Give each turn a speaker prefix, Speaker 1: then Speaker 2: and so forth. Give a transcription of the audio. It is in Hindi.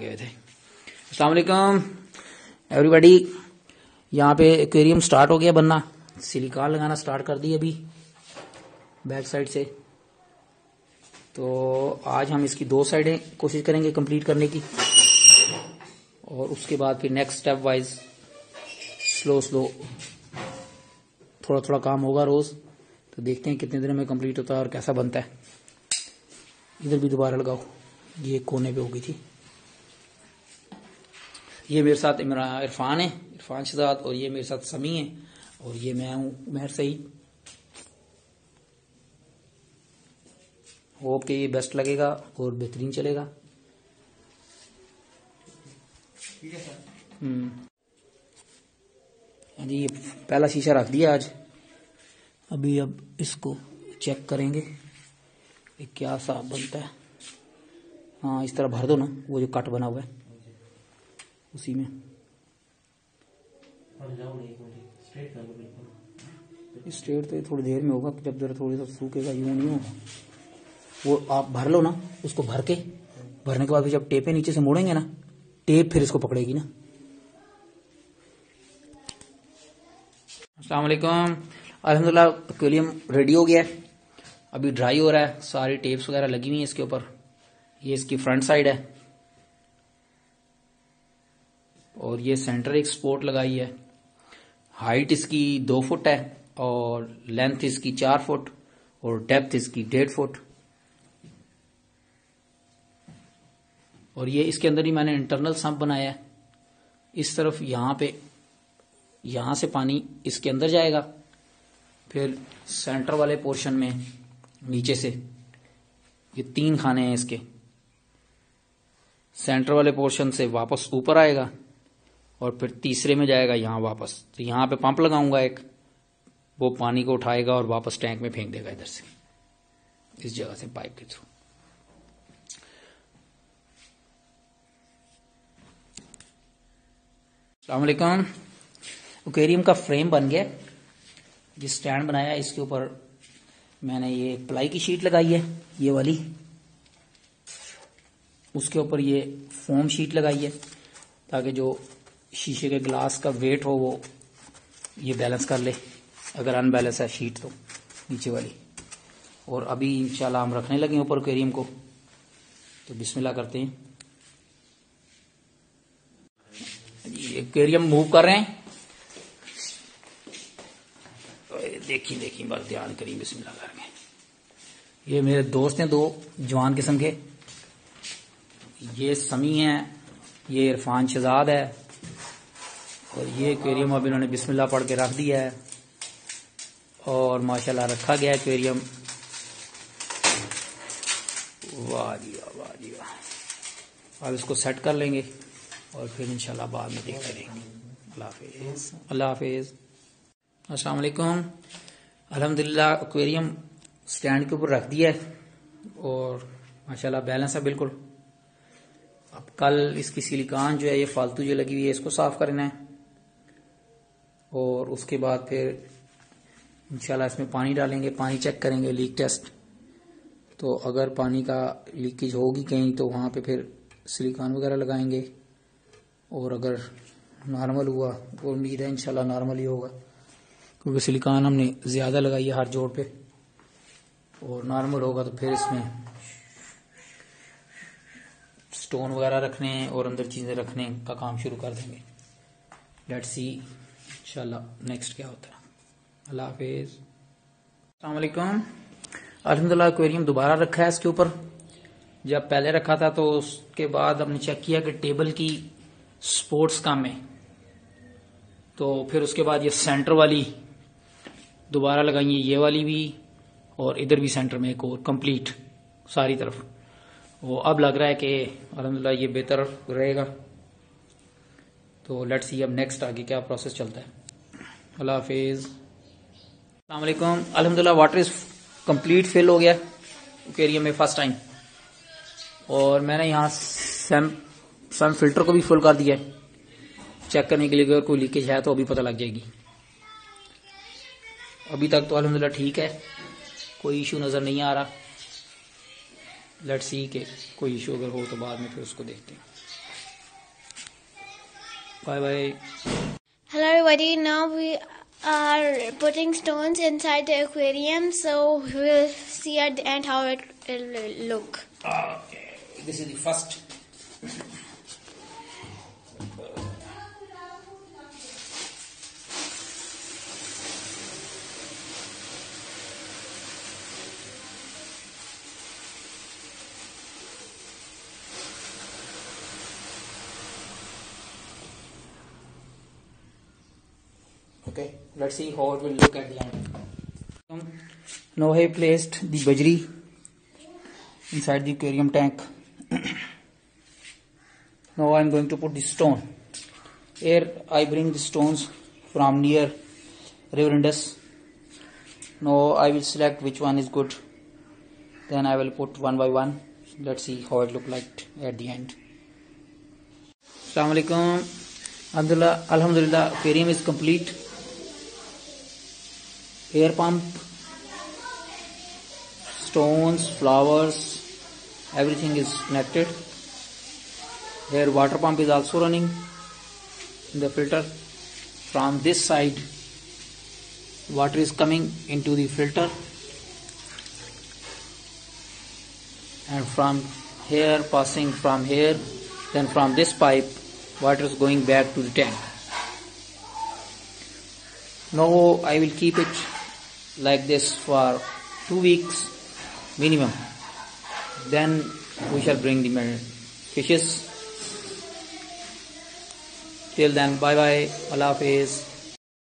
Speaker 1: लगे हुए थे। अस्सलाम वालेकुम एवरीबॉडी। यहाँ पे एक्वेरियम स्टार्ट हो गया बनना, सिलिकॉन लगाना स्टार्ट कर दी अभी बैक साइड से। तो आज हम इसकी 2 साइडें कोशिश करेंगे कंप्लीट करने की, और उसके बाद फिर नेक्स्ट स्टेप वाइज स्लो थोड़ा थोड़ा काम होगा रोज। तो देखते हैं कितने दिनों में कंप्लीट होता है और कैसा बनता है। इधर भी दोबारा लगाओ, ये कोने पे हो गई थी। ये मेरे साथ मेरा इरफान है, इरफान शहजाद, और ये मेरे साथ समी है, और ये मैं हूँ उमर सईद। होप कि ये बेस्ट लगेगा और बेहतरीन चलेगा।
Speaker 2: ठीक है सर।
Speaker 1: जी ये पहला शीशा रख दिया आज। अभी अब इसको चेक करेंगे कि क्या साफ बनता है। हाँ इस तरह भर दो ना, वो जो कट बना हुआ है उसी में। स्ट्रेट तो थोड़ी देर में होगा, जब जरा थोड़ी सा सूखेगा, यूं नहीं होगा। वो आप भर लो ना, उसको भर के भरने के बाद फिर जब टेपे नीचे से मोड़ेंगे ना, टेप फिर इसको पकड़ेगी ना। अस्सलाम वालेकुम। अल्हम्दुलिल्लाह एक्वेरियम रेडी हो गया है, अभी ड्राई हो रहा है। सारी टेप्स वगैरह लगी हुई हैं इसके ऊपर। ये इसकी फ्रंट साइड है, और ये सेंटर एक स्पोर्ट लगाई है। हाइट इसकी 2 फुट है, और लेंथ इसकी 4 फुट, और डेप्थ इसकी 1.5 फुट। और ये इसके अंदर ही मैंने इंटरनल सम्प बनाया है। इस तरफ यहां से पानी इसके अंदर जाएगा, फिर सेंटर वाले पोर्शन में नीचे से, ये 3 खाने हैं इसके, सेंटर वाले पोर्शन से वापस ऊपर आएगा, और फिर तीसरे में जाएगा यहां वापस। तो यहां पे पंप लगाऊंगा एक, वो पानी को उठाएगा और वापस टैंक में फेंक देगा इधर से, इस जगह से पाइप के थ्रू। अस्सलाम वालेकुम। एक्वेरियम का फ्रेम बन गया, जो स्टैंड बनाया इसके ऊपर मैंने ये प्लाई की शीट लगाई है, ये वाली। उसके ऊपर ये फोम शीट लगाई है, ताकि जो शीशे के ग्लास का वेट हो वो ये बैलेंस कर ले, अगर अनबैलेंस है शीट तो नीचे वाली। और अभी इंशाल्लाह हम रखने लगे ऊपर एक्वेरियम को, तो बिस्मिल्लाह करते हैं। एक्वेरियम मूव कर रहे हैं, देखिए बस ध्यान करिए, बिस्मिल्लाह करके। ये मेरे दोस्त हैं 2 जवान किस्म के, ये समी है, ये इरफान शहजाद है, और ये एक्वेरियम अब इन्होंने बिस्मिल्लाह पढ़ के रख दिया है, और माशाल्लाह रखा गया एक्वेरियम। वाह जी वाह जी वाह। अब इसको सेट कर लेंगे और फिर इंशाल्लाह बाद में देखते रहेंगे। अल्लाह हाफिज, अल्लाह हाफिज। अस्सलाम वालेकुम। अल्हम्दुलिल्लाह एक्वेरियम स्टैंड के ऊपर रख दिया है, और माशाल्लाह बैलेंस है बिल्कुल। अब कल इसकी सिलिकॉन जो है ये फालतू जो लगी हुई है इसको साफ करना है, और उसके बाद फिर इंशाल्लाह इसमें पानी डालेंगे, पानी चेक करेंगे, लीक टेस्ट। तो अगर पानी का लीकेज होगी कहीं तो वहां पे फिर सिलिकॉन वगैरह लगाएंगे, और अगर नॉर्मल हुआ तो उम्मीद है इंशाल्लाह नॉर्मल ही होगा, क्योंकि सिलिकॉन हमने ज्यादा लगाई है हर जोड़ पे। और नॉर्मल होगा तो फिर इसमें स्टोन वगैरह रखने और अंदर चीजें रखने का काम शुरू कर देंगे। लेट्स सी इंशाल्लाह नेक्स्ट क्या होता है। अल्लाह हाफिज। अस्सलाम वालेकुम। अल्हम्दुलिल्लाह एक्वेरियम दोबारा रखा है इसके ऊपर। जब पहले रखा था तो उसके बाद हमने चेक किया कि टेबल की स्पोर्ट्स कम है, तो फिर उसके बाद ये सेंटर वाली दोबारा लगाई है, ये वाली भी, और इधर भी सेंटर में एक और कंप्लीट सारी तरफ। वो अब लग रहा है कि अल्हम्दुलिल्लाह ये बेहतर रहेगा। तो लेट्स सी अब नेक्स्ट आगे क्या प्रोसेस चलता है। अल्लाह हाफिज। अस्सलाम वालेकुम। अल्हम्दुलिल्लाह वाटर इज कंप्लीट फिल हो गया एक्वेरियम में फर्स्ट टाइम, और मैंने यहाँ सन फिल्टर को भी फुल कर दिया है, चेक करने के लिए अगर कोई लीकेज है तो अभी पता लग जाएगी। अभी तक तो अल्हम्दुलिल्लाह ठीक है, कोई इशू नजर नहीं आ रहा। लेट्स सी के कोई इशू अगर हो तो बाद में फिर उसको देखते हैं। Bye bye.
Speaker 3: Hello everybody, now we are putting stones inside the aquarium, so we'll see at the end how it will look.
Speaker 1: Okay, this is the first. Okay, let's see how it will look at the end. Now I placed the bajri inside the aquarium tank. Now I am going to put the stone. Here I bring the stones from near River Indus. Now I will select which one is good. Then I will put one by one. Let's see how it look like at the end. Assalamu alaikum. Alhamdulillah, aquarium is complete. Air pump, stones, flowers, everything is connected. Here water pump is also running in the filter. From this side water is coming into the filter, and from here passing from here, then from this pipe water is going back to the tank. Now I will keep it like this for 2 weeks minimum. Then we shall bring the fishes. Till then, bye bye. Allah Hafiz.